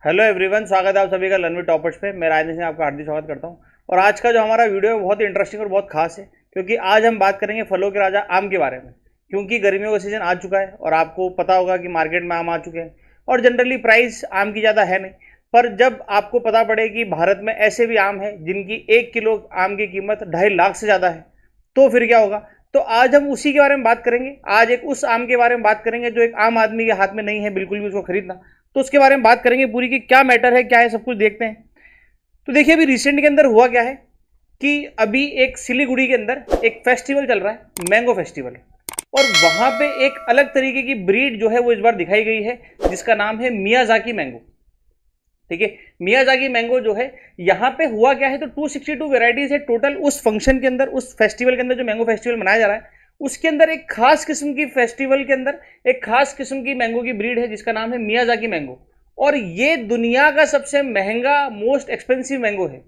Hello everyone, स्वागत है आप सभी का लर्न टॉपर्स पे। मैं राजेंद्र सिंह आपका हार्दिक स्वागत करता हूं। और आज का जो हमारा वीडियो है बहुत ही इंटरेस्टिंग और बहुत खास है, क्योंकि आज हम बात करेंगे फलों के राजा आम के बारे में। क्योंकि गर्मियों का सीजन आ चुका है और आपको पता होगा कि मार्केट में आम आ चुके हैं और जनरली प्राइस आम की ज़्यादा है नहीं। पर जब आपको पता पड़े कि भारत में ऐसे भी आम है जिनकी 1 किलो आम की कीमत 2.5 लाख से ज़्यादा है, तो फिर क्या होगा। तो आज हम उसी के बारे में बात करेंगे। आज एक उस आम के बारे में बात करेंगे जो एक आम आदमी के हाथ में नहीं है बिल्कुल भी उसको खरीदना। तो उसके बारे में बात करेंगे पूरी की क्या मैटर है, क्या है, सब कुछ देखते हैं। तो देखिए, अभी रिसेंट के अंदर हुआ क्या है कि अभी एक सिलीगुड़ी के अंदर एक फेस्टिवल चल रहा है, मैंगो फेस्टिवल। और वहां पे एक अलग तरीके की ब्रीड जो है वो इस बार दिखाई गई है, जिसका नाम है मियाजाकी मैंगो। ठीक है, मियाजाकी मैंगो जो है यहाँ पे हुआ क्या है, तो 262 वेराइटीज है टोटल उस फंक्शन के अंदर, उस फेस्टिवल के अंदर जो मैंगो फेस्टिवल मनाया जा रहा है उसके अंदर एक खास किस्म की फेस्टिवल के अंदर एक खास किस्म की मैंगो की ब्रीड है जिसका नाम है मियाजाकी मैंगो। और ये दुनिया का सबसे महंगा मोस्ट एक्सपेंसिव मैंगो है।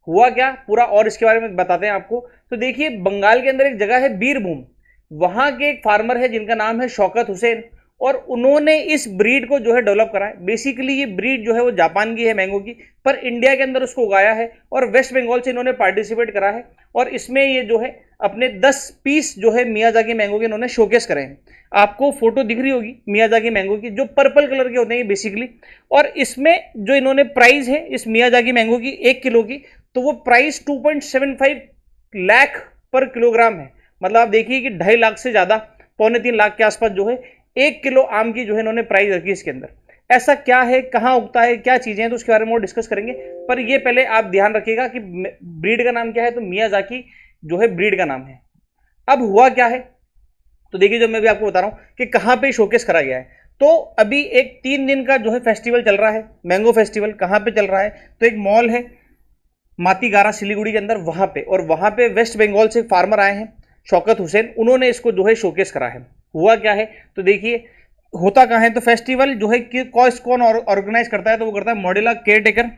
हुआ क्या पूरा और इसके बारे में बताते हैं आपको। तो देखिए, बंगाल के अंदर एक जगह है बीरभूम, वहां के एक फार्मर है जिनका नाम है शौकत हुसैन, और उन्होंने इस ब्रीड को जो है डेवलप करा है। बेसिकली ये ब्रीड जो है वो जापान की है मैंगो की, पर इंडिया के अंदर उसको उगाया है और वेस्ट बंगाल से इन्होंने पार्टिसिपेट करा है। और इसमें ये जो है अपने 10 पीस जो है मियाजाकी मैंगो के इन्होंने शोकेस करे हैं। आपको फोटो दिख रही होगी मियाजाकी मैंगो की, जो पर्पल कलर के होते हैं बेसिकली। और इसमें जो इन्होंने प्राइस है इस मियाजाकी मैंगो की 1 किलो की, तो वो प्राइस 2.75 लाख पर किलोग्राम है। मतलब आप देखिए कि 2.5 लाख से ज्यादा, 2.25 लाख के आसपास जो है 1 किलो आम की जो है इन्होंने प्राइस रखी है इसके अंदर। ऐसा क्या है, कहाँ उगता है, क्या चीजें हैं, तो उसके बारे में और डिस्कस करेंगे। पर ये पहले आप ध्यान रखिएगा कि ब्रीड का नाम क्या है, तो मियाजाकी जो है ब्रीड का नाम है। अब हुआ क्या है, तो देखिए जो मैं भी आपको बता रहा हूं कि कहां पे शोकेस करा गया है। तो अभी एक 3 दिन का जो है फेस्टिवल चल रहा है, मैंगो फेस्टिवल। कहां पे चल रहा है, तो एक मॉल है मातीगारा सिलीगुड़ी के अंदर, वहां पे। और वहां पे वेस्ट बंगाल से फार्मर आए हैं शौकत हुसैन, उन्होंने इसको जो है शोकेस करा है। हुआ क्या है, तो देखिए होता कहाँ है, तो फेस्टिवल जो है कि कौन ऑर्गेनाइज करता है, तो वो करता है मॉडेला caretaker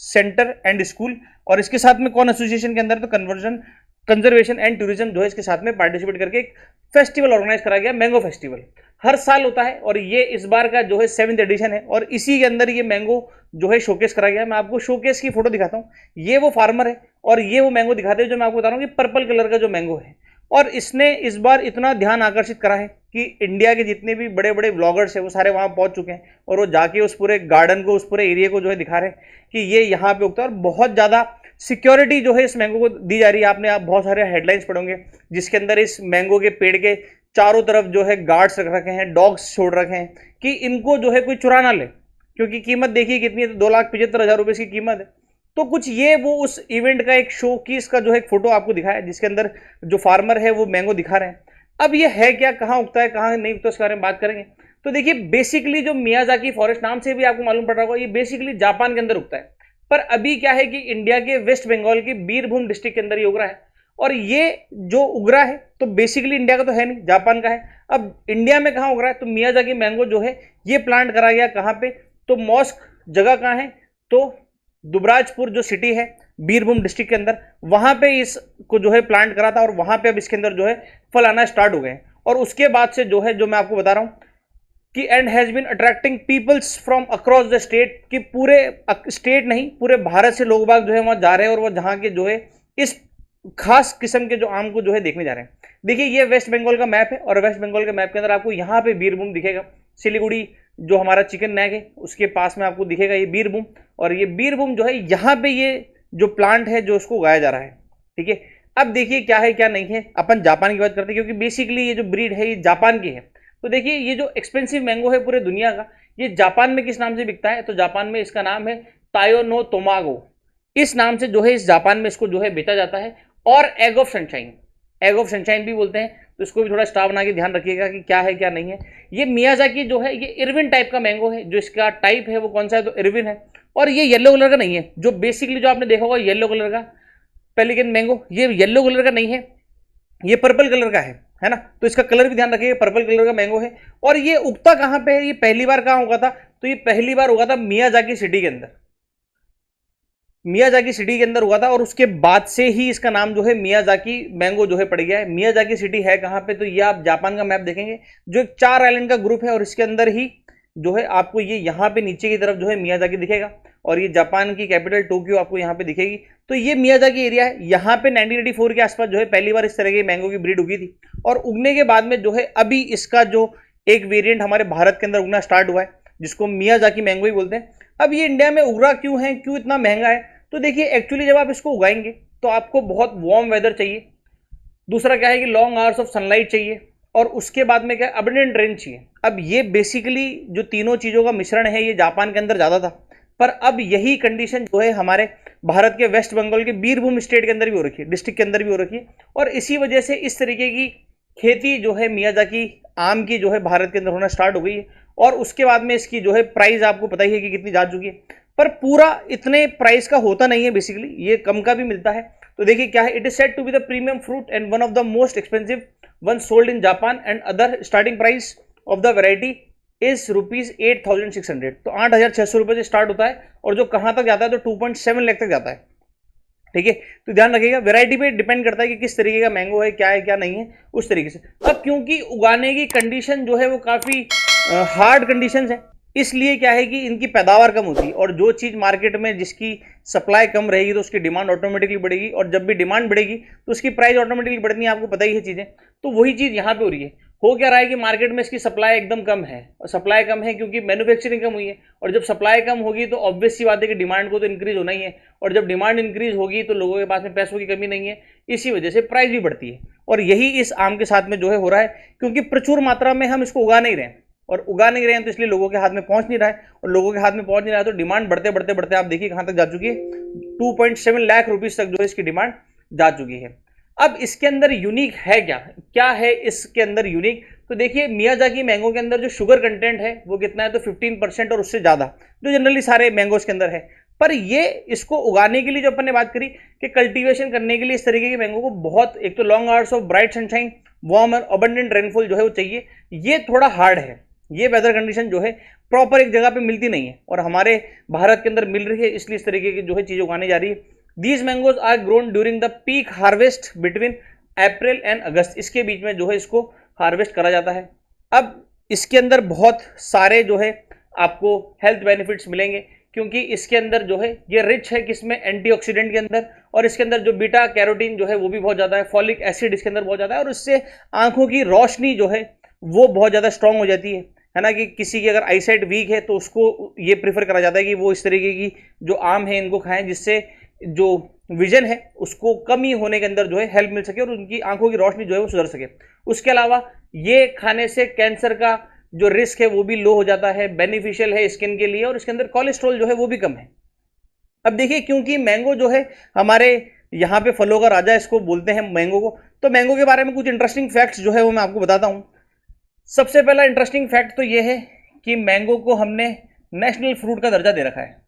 centre and school. और इसके साथ में कौन एसोसिएशन के अंदर, तो कन्वर्जन कंजर्वेशन एंड टूरिज्म जो है इसके साथ में पार्टिसिपेट करके एक फेस्टिवल ऑर्गेनाइज करा गया, मैंगो फेस्टिवल। हर साल होता है और ये इस बार का जो है 7th एडिशन है। और इसी के अंदर ये मैंगो जो है शोकेस करा गया। मैं आपको शोकेस की फोटो दिखाता हूँ। ये वो फार्मर है और ये वो मैंगो दिखाते हैं जो मैं आपको बता रहा हूँ कि पर्पल कलर का जो मैंगो है। और इसने इस बार इतना ध्यान आकर्षित करा है कि इंडिया के जितने भी बड़े बड़े व्लॉगर्स हैं वो सारे वहां पहुंच चुके हैं और वो जाके उस पूरे गार्डन को, उस पूरे एरिया को जो है दिखा रहे हैं कि ये यहाँ पे उगता है। और बहुत ज़्यादा सिक्योरिटी जो है इस मैंगो को दी जा रही है। आपने आप बहुत सारे हेडलाइंस पढ़ोगे जिसके अंदर इस मैंगो के पेड़ के चारों तरफ जो है गार्ड्स रख रखे हैं, डॉग्स छोड़ रखे हैं कि इनको जो है कोई चुरा ना ले। क्योंकि कीमत देखिए कितनी है, तो 2,75,000 रुपये इसकी कीमत है। तो कुछ ये वो उस इवेंट का एक शो की इसका जो है एक फोटो आपको दिखाया जिसके अंदर जो फार्मर है वो मैंगो दिखा रहे हैं। अब ये है क्या, कहाँ उगता है, कहाँ नहीं उगता, इसके बारे में बात करेंगे। तो देखिए, बेसिकली जो मियाजाकी फॉरेस्ट, नाम से भी आपको मालूम पड़ रहा होगा, ये बेसिकली जापान के अंदर उगता है। पर अभी क्या है कि इंडिया के वेस्ट बंगाल की बीरभूम डिस्ट्रिक्ट के अंदर ये उग रहा है। और ये जो उग रहा है तो बेसिकली इंडिया का तो है नहीं, जापान का है। अब इंडिया में कहाँ उग रहा है, तो मियाजाकी मैंगो जो है ये प्लांट करा गया कहाँ पे, तो मॉस्क जगह कहाँ है, तो दुबराजपुर जो सिटी है बीरभूम डिस्ट्रिक्ट के अंदर, वहां पे इसको जो है प्लांट करा था। और वहां पे अब इसके अंदर जो है फल आना स्टार्ट हो गए। और उसके बाद से जो है, जो मैं आपको बता रहा हूं कि and has been attracting peoples from across the state, कि पूरे स्टेट नहीं पूरे भारत से लोग बाग जो है वहां जा रहे हैं और वह जहां के जो है इस खास किस्म के जो आम को जो है देखने जा रहे हैं। देखिए, ये वेस्ट बंगाल का मैप है और वेस्ट बंगाल के मैप के अंदर आपको यहाँ पे बीरभूम दिखेगा। सिलीगुड़ी जो हमारा चिकन नेक है उसके पास में आपको दिखेगा ये बीरभूम। और ये बीरभूम जो है यहाँ पे ये जो प्लांट है जो उसको उगाया जा रहा है। ठीक है, अब देखिए क्या है क्या नहीं है। अपन जापान की बात करते हैं क्योंकि बेसिकली ये जो ब्रीड है ये जापान की है। तो देखिए, ये जो एक्सपेंसिव मैंगो है पूरे दुनिया का, ये जापान में किस नाम से बिकता है, तो जापान में इसका नाम है तायो नो तोमागो। इस नाम से जो है इस जापान में इसको जो है बेचा जाता है। और egg of sunshine, egg of sunshine भी बोलते हैं। तो इसको भी थोड़ा स्टार बना के ध्यान रखिएगा कि क्या है क्या नहीं है। ये मियाजाकी जो है ये इरविन टाइप का मैंगो है। जो इसका टाइप है वो कौन सा है, तो इरविन है। और ये येलो कलर का नहीं है, जो बेसिकली जो आपने देखा होगा येलो कलर का पेलिकन मैंगो, ये येलो कलर का नहीं है, ये पर्पल कलर का है ना। तो इसका कलर भी ध्यान रखिए, पर्पल कलर का मैंगो है। और ये उगता कहां पे है, ये पहली बार कहां उगा था, तो ये पहली बार उगा था मियाजाकी सिटी के अंदर। मियाजाकी सिटी के अंदर हुआ था और उसके बाद से ही इसका नाम जो है मियाजाकी मैंगो जो है पड़ गया है। मियाजाकी सिटी है कहां पे, तो ये आप जापान का मैप देखेंगे जो एक 4 आइलैंड का ग्रुप है और इसके अंदर ही जो है आपको ये यहाँ पे नीचे की तरफ जो है मियाजाकी दिखेगा, और ये जापान की कैपिटल टोक्यो आपको यहाँ पे दिखेगी। तो ये मियाजाकी एरिया है। यहाँ पे 1984 के आसपास जो है पहली बार इस तरह की मैंगो की ब्रीड उगी थी, और उगने के बाद में जो है अभी इसका जो एक वेरिएंट हमारे भारत के अंदर उगना स्टार्ट हुआ है, जिसको मियाजाकी मैंगो ही बोलते हैं। अब ये इंडिया में उग रहा क्यों है, क्यों इतना महंगा है? तो देखिए, एक्चुअली जब आप इसको उगाएंगे तो आपको बहुत वार्म वेदर चाहिए, दूसरा क्या है कि लॉन्ग आवर्स ऑफ सनलाइट चाहिए, और उसके बाद में क्या है, अबंडेंट रेन चाहिए। अब ये बेसिकली जो तीनों चीज़ों का मिश्रण है, ये जापान के अंदर ज़्यादा था, पर अब यही कंडीशन जो है हमारे भारत के वेस्ट बंगाल के बीरभूम स्टेट के अंदर भी हो रखी है, डिस्ट्रिक्ट के अंदर भी हो रखी है, और इसी वजह से इस तरीके की खेती जो है मियाजाकी आम की जो है भारत के अंदर होना स्टार्ट हो गई है। और उसके बाद में इसकी जो है प्राइस आपको पता ही है कि कितनी जा चुकी है, पर पूरा इतने प्राइस का होता नहीं है, बेसिकली ये कम का भी मिलता है। तो देखिए क्या है, it is said to be the premium fruit and one of the most expensive one sold in Japan, and other starting price of the variety is ₹8,600। तो 8,600 रुपये से स्टार्ट होता है, और जो कहाँ तक जाता है तो 2.7 लाख तक जाता है। ठीक है, तो ध्यान रखिएगा, वैरायटी पे डिपेंड करता है कि किस तरीके का मैंगो है क्या नहीं है, उस तरीके से। अब क्योंकि उगाने की कंडीशन जो है वो काफ़ी हार्ड कंडीशन है, इसलिए क्या है कि इनकी पैदावार कम होती है, और जो चीज़ मार्केट में जिसकी सप्लाई कम रहेगी तो उसकी डिमांड ऑटोमेटिकली बढ़ेगी, और जब भी डिमांड बढ़ेगी तो उसकी प्राइस ऑटोमेटिकली बढ़नी है, आपको पता ही है चीज़ें। तो वही चीज़ यहाँ पे हो रही है। हो क्या रहा है कि मार्केट में इसकी सप्लाई एकदम कम है, और सप्लाई कम है क्योंकि मैन्युफैक्चरिंग कम हुई है, और जब सप्लाई कम होगी तो ऑब्वियस सी बात है कि डिमांड को तो इंक्रीज होना ही है, और जब डिमांड इंक्रीज होगी तो लोगों के पास में पैसों की कमी नहीं है, इसी वजह से प्राइस भी बढ़ती है। और यही इस आम के साथ में जो है हो रहा है, क्योंकि प्रचुर मात्रा में हम इसको उगा नहीं रहे हैं, और उगा नहीं रहे हैं तो इसलिए लोगों के हाथ में पहुंच नहीं रहा है, और लोगों के हाथ में पहुंच नहीं रहा है तो डिमांड बढ़ते बढ़ते बढ़ते आप देखिए कहां तक जा चुकी है, 2.7 लाख रुपीज तक जो है इसकी डिमांड जा चुकी है। अब इसके अंदर यूनिक है क्या है इसके अंदर यूनिक? तो देखिए, मियाजाकी मैंगो के अंदर जो शुगर कंटेंट है वो कितना है, तो 15% और उससे ज़्यादा, जो जनरली सारे मैंगोज के अंदर है। पर ये इसको उगाने के लिए जो अपन ने बात करी कि कल्टीवेशन करने के लिए इस तरीके के मैंगो को बहुत, एक तो long hours of bright sunshine, warm और अबंडेंट रेनफॉल जो है वो चाहिए, ये थोड़ा हार्ड है। ये वेदर कंडीशन जो है प्रॉपर एक जगह पे मिलती नहीं है, और हमारे भारत के अंदर मिल रही है, इसलिए इस तरीके की जो है चीज़ उगाने जा रही है। These mangoes are grown during the peak harvest between April and August, इसके बीच में जो है इसको हार्वेस्ट करा जाता है। अब इसके अंदर बहुत सारे जो है आपको हेल्थ बेनिफिट्स मिलेंगे, क्योंकि इसके अंदर जो है ये रिच है किसमें, एंटीऑक्सीडेंट के अंदर, और इसके अंदर जो बीटा कैरोटीन जो है वो भी बहुत ज़्यादा है, फॉलिक एसिड इसके अंदर बहुत ज़्यादा है, और इससे आंखों की रोशनी जो है वो बहुत ज़्यादा स्ट्रांग हो जाती है ना, कि किसी की अगर आईसाइट वीक है तो उसको ये प्रीफर करा जाता है कि वो इस तरीके की जो आम है इनको खाएं, जिससे जो विजन है उसको कमी होने के अंदर जो है हेल्प मिल सके, और उनकी आंखों की रोशनी जो है वो सुधर सके। उसके अलावा ये खाने से कैंसर का जो रिस्क है वो भी लो हो जाता है, बेनिफिशियल है स्किन के लिए, और इसके अंदर कोलेस्ट्रॉल जो है वो भी कम है। अब देखिए, क्योंकि मैंगो जो है हमारे यहाँ पे फलों का राजा इसको बोलते हैं मैंगो को, तो मैंगो के बारे में कुछ इंटरेस्टिंग फैक्ट्स जो है वो मैं आपको बताता हूँ। सबसे पहला इंटरेस्टिंग फैक्ट तो ये है कि मैंगो को हमने नेशनल फ्रूट का दर्जा दे रखा है।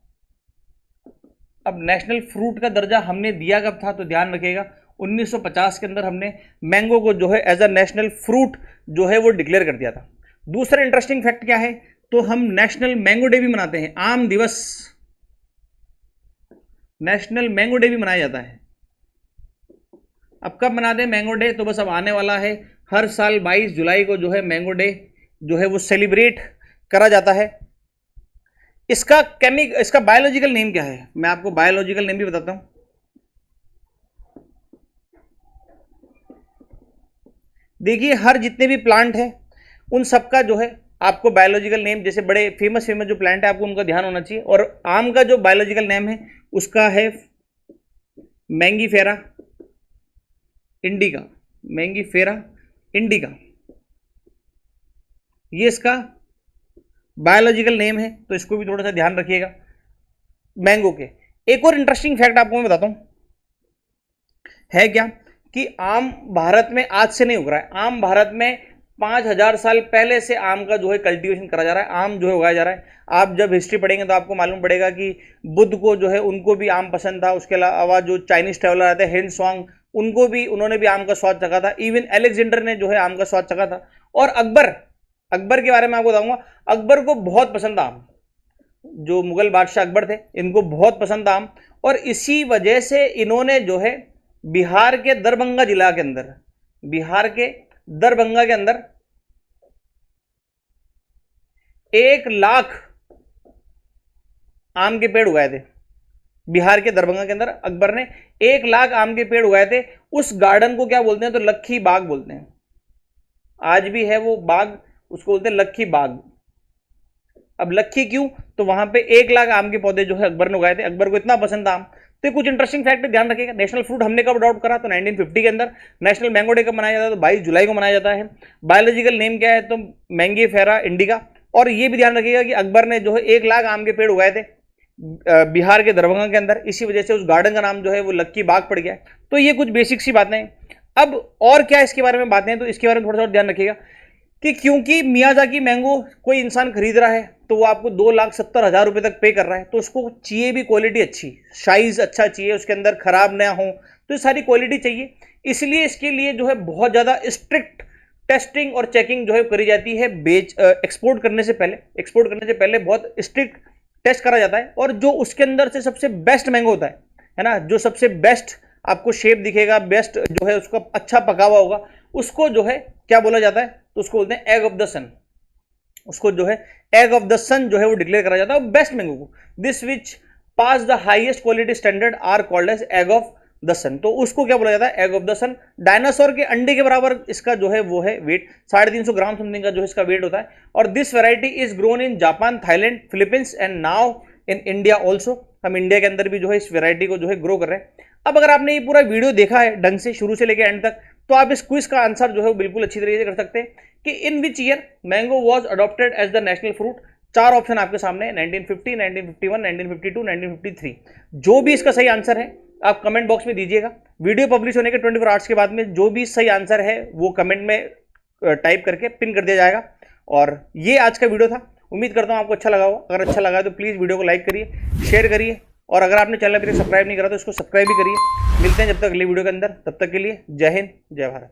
अब नेशनल फ्रूट का दर्जा हमने दिया कब था, तो ध्यान रखिएगा 1950 के अंदर हमने मैंगो को जो है एज अ नेशनल फ्रूट जो है वो डिक्लेयर कर दिया था। दूसरा इंटरेस्टिंग फैक्ट क्या है, तो हम नेशनल मैंगो डे भी मनाते हैं, आम दिवस, नेशनल मैंगो डे भी मनाया जाता है। अब कब मनाते हैं मैंगो डे, तो बस अब आने वाला है, हर साल 22 जुलाई को जो है मैंगो डे जो है वो सेलिब्रेट करा जाता है। इसका बायोलॉजिकल नेम क्या है, मैं आपको बायोलॉजिकल नेम भी बताता हूं। देखिए, हर जितने भी प्लांट हैं उन सबका जो है आपको बायोलॉजिकल नेम, जैसे बड़े फेमस जो प्लांट है आपको उनका ध्यान होना चाहिए, और आम का जो बायोलॉजिकल नेम है उसका है मैंगीफेरा इंडिका, मैंगीफेरा इंडिका, ये इसका बायोलॉजिकल नेम है, तो इसको भी थोड़ा सा ध्यान रखिएगा मैंगो के। एक और इंटरेस्टिंग फैक्ट आपको मैं बताता हूं, है क्या कि आम भारत में आज से नहीं उग रहा है, आम भारत में 5000 साल पहले से आम का जो है कल्टीवेशन करा जा रहा है, आम जो है उगाया जा रहा है। आप जब हिस्ट्री पढ़ेंगे तो आपको मालूम पड़ेगा कि बुद्ध को जो है उनको भी आम पसंद था, उसके अलावा जो चाइनीज ट्रेवलर आते हैं हेनसुआंग, उन्होंने भी आम का स्वाद चखा था, इवन अलेक्जेंडर ने जो है आम का स्वाद चखा था, और अकबर के बारे में आपको बताऊंगा, अकबर को बहुत पसंद था आम, जो मुगल बादशाह अकबर थे इनको बहुत पसंद था आम, और इसी वजह से इन्होंने जो है बिहार के दरभंगा जिला के अंदर, बिहार के दरभंगा के अंदर 1 लाख आम के पेड़ उगाए थे। बिहार के दरभंगा के अंदर अकबर ने 1 लाख आम के पेड़ उगाए थे। उस गार्डन को क्या बोलते हैं? तो लक्खी बाग बोलते हैं। आज भी है वो बाग, उसको बोलते हैं लक्खी बाग। अब लक्खी क्यों? तो वहां पे 1 लाख आम के पौधे जो है अकबर ने उगाए थे। अकबर को इतना पसंद था आम। तो कुछ इंटरेस्टिंग फैक्ट ध्यान रखिएगा। नेशनल फ्रूट हमने कब अडॉप्ट करा? तो 1950 के अंदर। नेशनल मैंगो डे कब मनाया जाता है? तो 22 जुलाई को मनाया जाता है। बायोलॉजिकल नेम क्या है? तो मैंगीफेरा इंडिका। और ये भी ध्यान रखिएगा कि अकबर ने जो है 1 लाख आम के पेड़ उगाए थे बिहार के दरभंगा के अंदर। इसी वजह से उस गार्डन का नाम जो है वो लक्की बाग पड़ गया है। तो ये कुछ बेसिक सी बातें हैं। अब और क्या इसके बारे में बातें हैं, तो इसके बारे में थोड़ा सा ध्यान रखिएगा कि क्योंकि मियाजाकी मैंगो कोई इंसान खरीद रहा है तो वो आपको 2,70,000 रुपए तक पे कर रहा है, तो उसको चाहिए भी क्वालिटी अच्छी, साइज अच्छा चाहिए, उसके अंदर खराब ना हो, तो ये सारी क्वालिटी चाहिए। इसलिए इसके लिए जो है बहुत ज़्यादा स्ट्रिक्ट टेस्टिंग और चेकिंग जो है करी जाती है। एक्सपोर्ट करने से पहले बहुत स्ट्रिक्ट टेस्ट करा जाता है। और जो उसके अंदर से सबसे बेस्ट मैंगो होता है ना, जो सबसे बेस्ट आपको शेप दिखेगा, बेस्ट जो है उसका अच्छा पका हुआ होगा, उसको जो है क्या बोला जाता है? तो उसको बोलते हैं एग ऑफ द सन। उसको जो है एग ऑफ द सन जो है वो डिक्लेयर करा जाता है बेस्ट मैंगो को। This which pass the highest quality standard are called as egg of the sun. तो उसको क्या बोला जाता है? Egg of the sun. Dinosaur के अंडे के बराबर इसका जो है वो है वेट, 350 ग्राम समथिंग का जो है इसका वेट होता है। और this variety is grown in Japan, Thailand, Philippines and now in India also. हम इंडिया के अंदर भी जो है इस वेराइटी को जो है ग्रो कर रहे हैं। अब अगर आपने ये पूरा वीडियो देखा है ढंग से शुरू से लेकर एंड तक, तो आप इस क्विज का आंसर जो है वो बिल्कुल अच्छी तरीके से कर सकते हैं कि in which year mango was adopted as the national fruit. 4 option आपके सामने है, 1950, 1951, 1952, 1953। जो भी इसका सही आंसर है आप कमेंट बॉक्स में दीजिएगा। वीडियो पब्लिश होने के 24 आवर्स के बाद में जो भी सही आंसर है वो कमेंट में टाइप करके पिन कर दिया जाएगा। और ये आज का वीडियो था। उम्मीद करता हूँ आपको अच्छा लगा होगा। अगर अच्छा लगा है तो प्लीज़ वीडियो को लाइक करिए, शेयर करिए, और अगर आपने चैनल अभी तक सब्सक्राइब नहीं करा तो इसको सब्सक्राइब भी करिए। मिलते हैं जब तक अगली वीडियो के अंदर, तब तक के लिए जय हिंद, जय भारत।